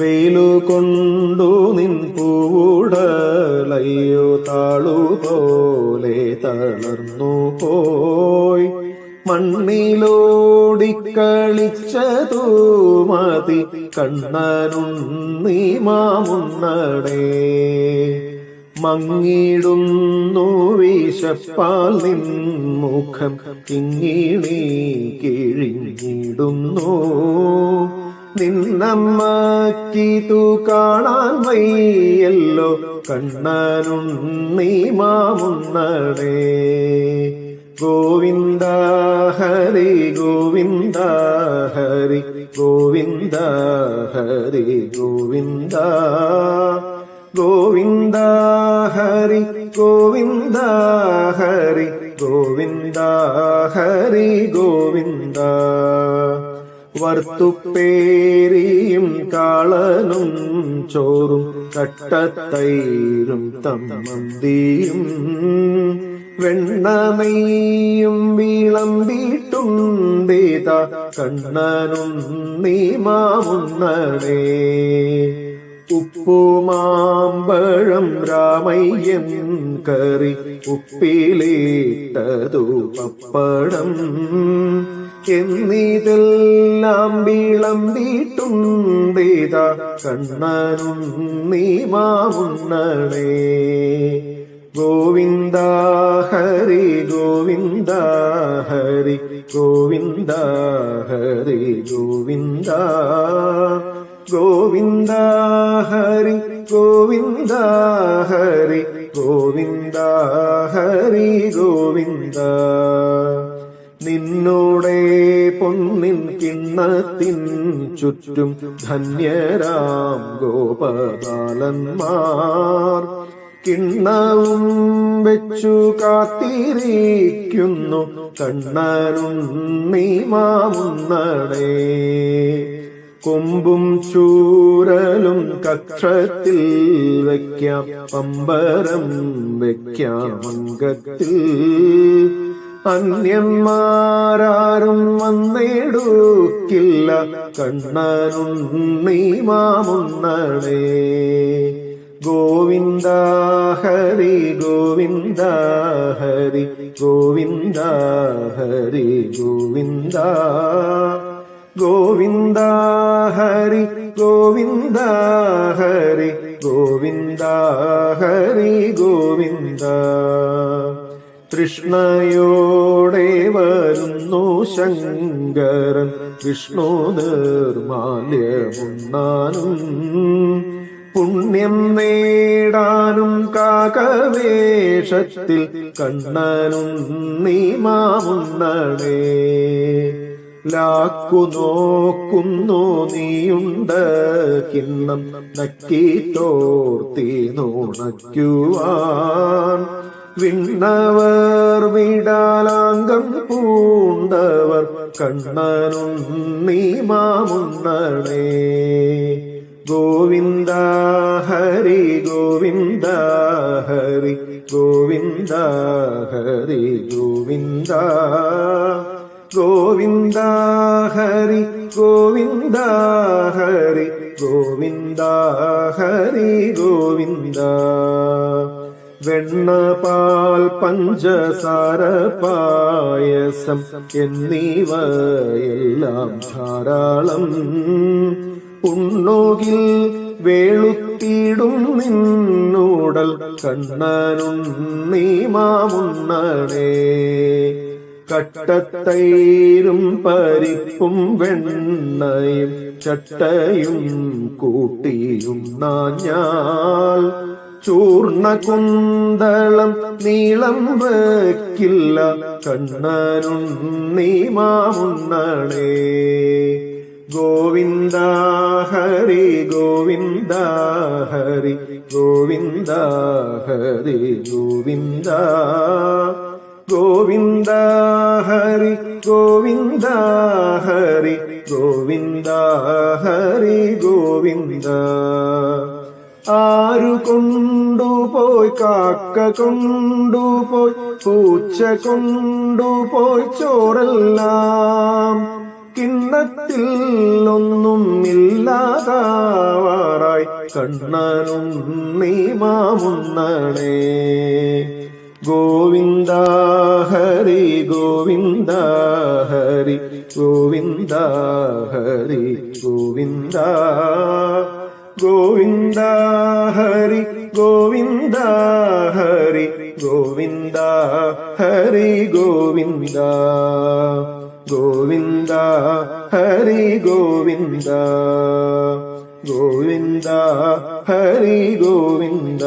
വെയിലുകൊണ്ടു നിൻ പൂവുടലയ്യോ താളുപോലെ തളർന്നു പോയി. മണ്ണിലോടിക്കളിച്ചതു മതി കണ്ണനുണ്ണി മാമുണ്ണടേ. മങ്ങിടുന്നു വിശപ്പാൽ നിൻ മുഖം കിങ്ങിണി കിഴിഞ്ഞിടുന്നു. നിന്നമ്മക്കിതു കാണാൻ വയ്യല്ലോ കണ്ണനുണ്ണി മാമുണ്ണടേ. ഗോവിന്ദ ഹരി ഗോവിന്ദ ഹരി ഗോവിന്ദ ഹരി ഗോവിന്ദ ഗോവിന്ദ ഹരി ഗോവിന്ദ ഹരി ഗോവിന്ദ ഹരി ഗോവിന്ദ. വറുത്തുപ്പേരിയും കാളനും ചോറും കട്ടത്തൈരും തമ്മന്തിയും വെണ്ണമയും വിളമ്പിട്ടുണ്ടേത കണ്ണനുണ്ണി മാമുണ്ണടേ. ഉപ്പുമാമ്പഴം രാമയ്യൻ കറി ഉപ്പിലിട്ടതു പപ്പടം എന്നിതെല്ലാം വിളമ്പിട്ടുണ്ടേത കണ്ണനുണ്ണി മാമുണ്ണടേ. ഗോവിന്ദ ഹരി ഗോവിന്ദ ഹരി ഗോവിന്ദ ഹരി ഗോവിന്ദ ഗോവിന്ദ ഹരി ഗോവിന്ദ ഹരി ഗോവിന്ദ ഹരി ഗോവിന്ദ. നിന്നോടെ പൊന്നിൻ കിണ്ണത്തിൻ ചുറ്റും ധന്യരാം ഗോപബാലന്മാർ കിണ്ണവും വെച്ചു കാത്തിരിക്കുന്നു കണ്ണനുണ്ണി മാമുണ്ണടേ. കൊമ്പും ചൂരലും കക്ഷത്തിൽ വയ്ക്കാം, പമ്പരം വയ്ക്കാം അംഗത്തിൽ. അന്യന്മാരാരും വന്നെടുക്കില്ല കണ്ണനുണ്ണി മാമുണ്ണടേ. ഗോവിന്ദ ഹരി ഗോവിന്ദ ഹരി ഗോവിന്ദ ഹരി ഗോവിന്ദ ഗോവിന്ദ ഹരി ഗോവിന്ദ ഹരി ഗോവിന്ദ ഹരി ഗോവിന്ദ. തൃഷ്ണയോടെ വരുന്നു ശങ്കരൻ വിഷ്ണു നിർമാല്യമുണ്ണാനും പുണ്യം നേടാനും കാകവേഷത്തിൽ കണ്ണനുണ്ണി മാമുണ്ണടേ. ലാക്കു നോക്കുന്നു നീയുണ്ട കിണ്ണം നക്കി തോർത്തി നുണയ്ക്കുവാൻ. വിണ്ണവർ വിടാലാംഗം പൂണ്ടവർ കണ്ണനുണ്ണി മാമുണ്ണടേ. ഗോവിന്ദ ഹരി ഗോവിന്ദ ഹരി ഗോവിന്ദ ഹരി ഗോവിന്ദ ഗോവിന്ദ ഹരി ഗോവിന്ദ ഹരി ഗോവിന്ദ ഹരി ഗോവിന്ദ. വെണ്ണ പാൽ പഞ്ചസാര പായസം എന്നിവയെല്ലാം ധാരാളം ഉണ്ണുകിൽ വേളുത്തിടും നിന്നൂടൽ കണ്ണനുണ്ണി മാമുണ്ണടേ. കട്ടത്തൈരും പരിപ്പും വെണ്ണയും ചട്ടയും കൂട്ടിയും നാഞ്ഞാൽ ചൂർണകുന്തളം നീളം വയ്ക്കില്ല കണ്ണനുണ്ണി മാമുണ്ണടേ. ഗോവിന്ദ ഹരി ഗോവിന്ദ ഹരി ഗോവിന്ദ ഹരി ഗോവിന്ദ ഗോവിന്ദ ഹരി ഗോവിന്ദ ഹരി ഗോവിന്ദ ഹരി ഗോവിന്ദ. ആരു കൊണ്ടുപോയി കാക്ക കൊണ്ടുപോയി പൂച്ച കൊണ്ടുപോയി ചോറെല്ലാം കിണ്ണത്തിൽ ഒന്നും ഇല്ലാതാവാറായി കണ്ണനും നീ മാമുന്നണേ. ഗോവിന്ദ ഹരി ഗോവിന്ദ ഹരി ഗോവിന്ദ ഹരി ഗോവിന്ദ ഗോവിന്ദ ഹരി ഗോവിന്ദ ഹരി ഗോവിന്ദ ഹരി ഗോവിന്ദ ഗോവിന്ദ ഹരി ഗോവിന്ദ ഗോവിന്ദ ഹരി ഗോവിന്ദ.